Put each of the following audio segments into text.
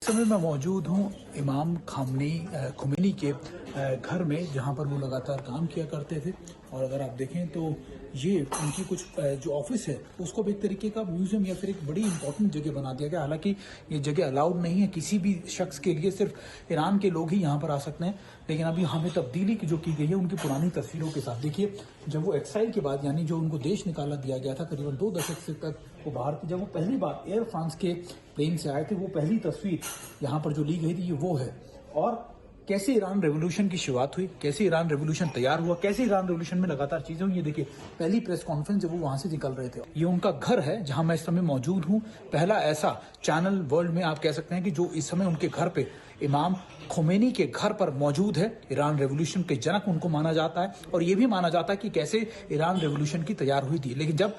इस समय मैं मौजूद हूँ इमाम खोमेनी के घर में, जहाँ पर वो लगातार काम किया करते थे। और अगर आप देखें तो ये उनकी कुछ जो ऑफिस है उसको भी एक तरीके का म्यूजियम या फिर एक बड़ी इंपॉर्टेंट जगह बना दिया गया। हालांकि ये जगह अलाउड नहीं है किसी भी शख्स के लिए, सिर्फ ईरान के लोग ही यहाँ पर आ सकते हैं। लेकिन अभी हमें तब्दीली जो की गई है उनकी पुरानी तस्वीरों के साथ। देखिए, जब वो एक्साइल के बाद, यानी जो उनको देश निकाला दिया गया था करीबन 2 दशक से तक वो बाहर थे, जब वो पहली बार एयर फ्रांस के प्लेन से आए थे, वो पहली तस्वीर यहाँ पर जो ली गई थी ये वो है। और कैसे ईरान रेवोल्यूशन की शुरुआत हुई, कैसे ईरान रेवोल्यूशन तैयार हुआ, कैसे ईरान रेवोल्यूशन में लगातार चीजें हुई। ये देखिए, पहली प्रेस कॉन्फ्रेंस जब वो वहां से निकल रहे थे। ये उनका घर है जहां मैं इस समय मौजूद हूं। पहला ऐसा चैनल वर्ल्ड में आप कह सकते हैं कि जो इस समय उनके घर पे, इमाम खोमेनी के घर पर मौजूद है। ईरान रेवोल्यूशन के जनक उनको माना जाता है और ये भी माना जाता है कि कैसे ईरान रेवोल्यूशन की तैयार हुई थी। लेकिन जब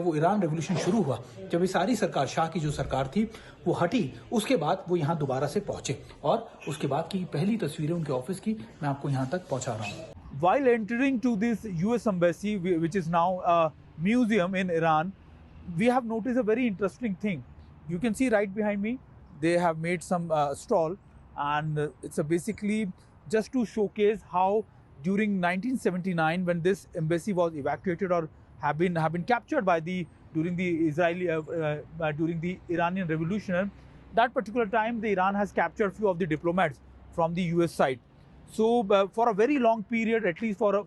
वो ईरान रेवोल्यूशन शुरू हुआ, जब ये सारी सरकार, शाह की जो सरकार थी वो हटी, उसके बाद वो यहाँ दोबारा से पहुंचे और उसके बाद की पहली तस्वीरें उनके ऑफिस की मैं आपको यहाँ तक पहुंचा रहा हूँ। While entering to this US embassy, which is now a museum in Iran, we have noticed a very interesting thing. You can see right behind me, they have made some stall, and it's basically just to showcase how during 1979, when this embassy was evacuated or have been captured by during the Iranian Revolution, that particular time the Iran has captured few of the diplomats from the US side. So for a very long period, at least for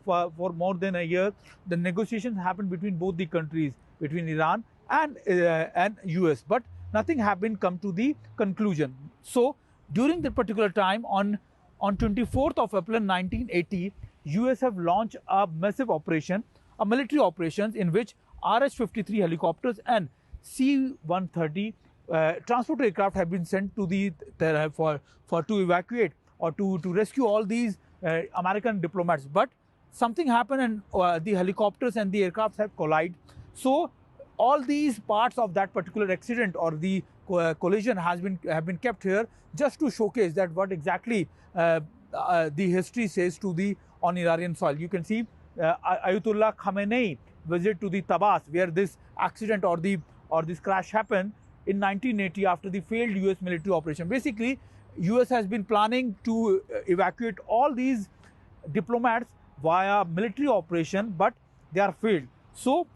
more than a year, the negotiations happened between both the countries, between Iran and US, but nothing have been come to the conclusion. So during that particular time, on 24th of April 1980, US have launched a massive operation, a military operations, in which RH-53 helicopters and C-130 transport aircraft have been sent to to evacuate or to rescue all these American diplomats. But something happened, and the helicopters and the aircraft have collided. So all these parts of that particular accident or the collision have been kept here just to showcase that what exactly the history says on Iranian soil. You can see Ayatollah Khomeini visit to the Tabas, where this accident or this crash happened in 1980 after the failed US military operation. Basically, US has been planning to evacuate all these diplomats via military operation, but they are failed. So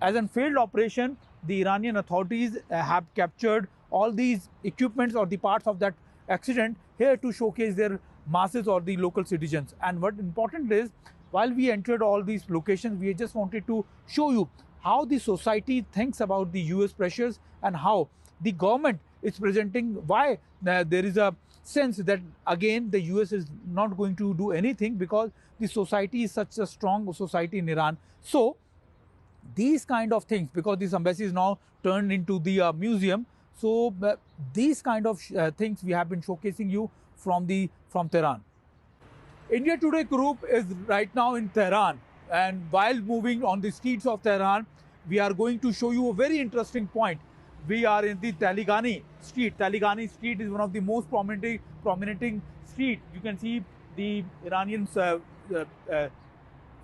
as a failed operation, the Iranian authorities have captured all these equipments or the parts of that accident here to showcase their masses or the local citizens. And what important is, while we entered all these locations, we just wanted to show you how the society thinks about the US pressures and how the government is presenting, why there is a sense that again the US is not going to do anything because the society is such a strong society in Iran. So these kind of things, because this embassy is now turned into the museum, so these kind of things we have been showcasing you from Tehran. India Today group is right now in Tehran, and while moving on the streets of Tehran, we are going to show you a very interesting point. We are in the Taleghani Street. Taleghani Street is one of the most prominent street. You can see the Iranian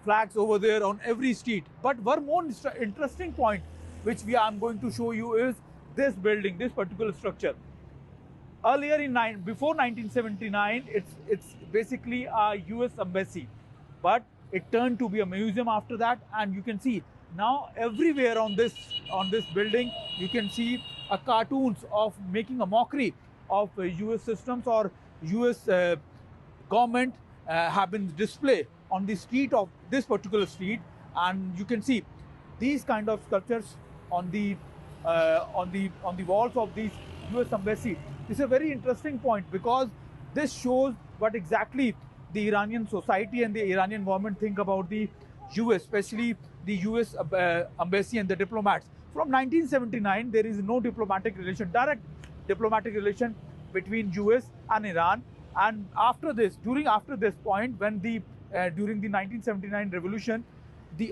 flags over there on every street. But one more interesting point which I'm going to show you is this building, this particular structure. Earlier before 1979, it's basically a US embassy, but it turned to be a museum after that. And you can see now everywhere on this building, you can see cartoons of making a mockery of US systems or US government have been displayed on the street of this particular street. And you can see these kind of sculptures on the walls of these US embassy. This is a very interesting point because this shows what exactly the Iranian society and the Iranian government think about the US, especially the US embassy and the diplomats. From 1979, there is no diplomatic relation, direct diplomatic relation between US and Iran. And after this point, when during the 1979 revolution,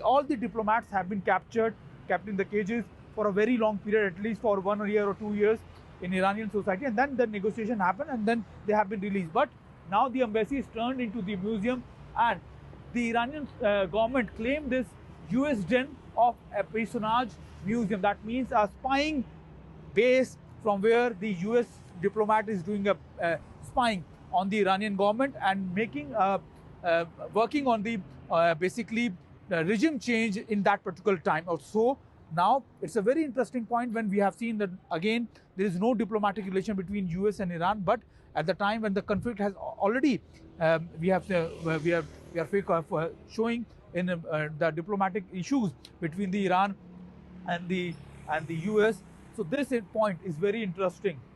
all the diplomats have been kept in the cages for a very long period, at least for 1 year or 2 years in Iranian society, and then the negotiation happened and then they have been released. But now the embassy is turned into the museum, and the Iranian government claimed this US Den of Espionage museum. That means a spying base from where the US diplomat is doing a spying on the Iranian government and making working on the basically regime change in that particular time or so. Now it's a very interesting point when we have seen that again there is no diplomatic relation between US and Iran, but at the time when the conflict has already we are showing in the diplomatic issues between the Iran and the US. So this point is very interesting.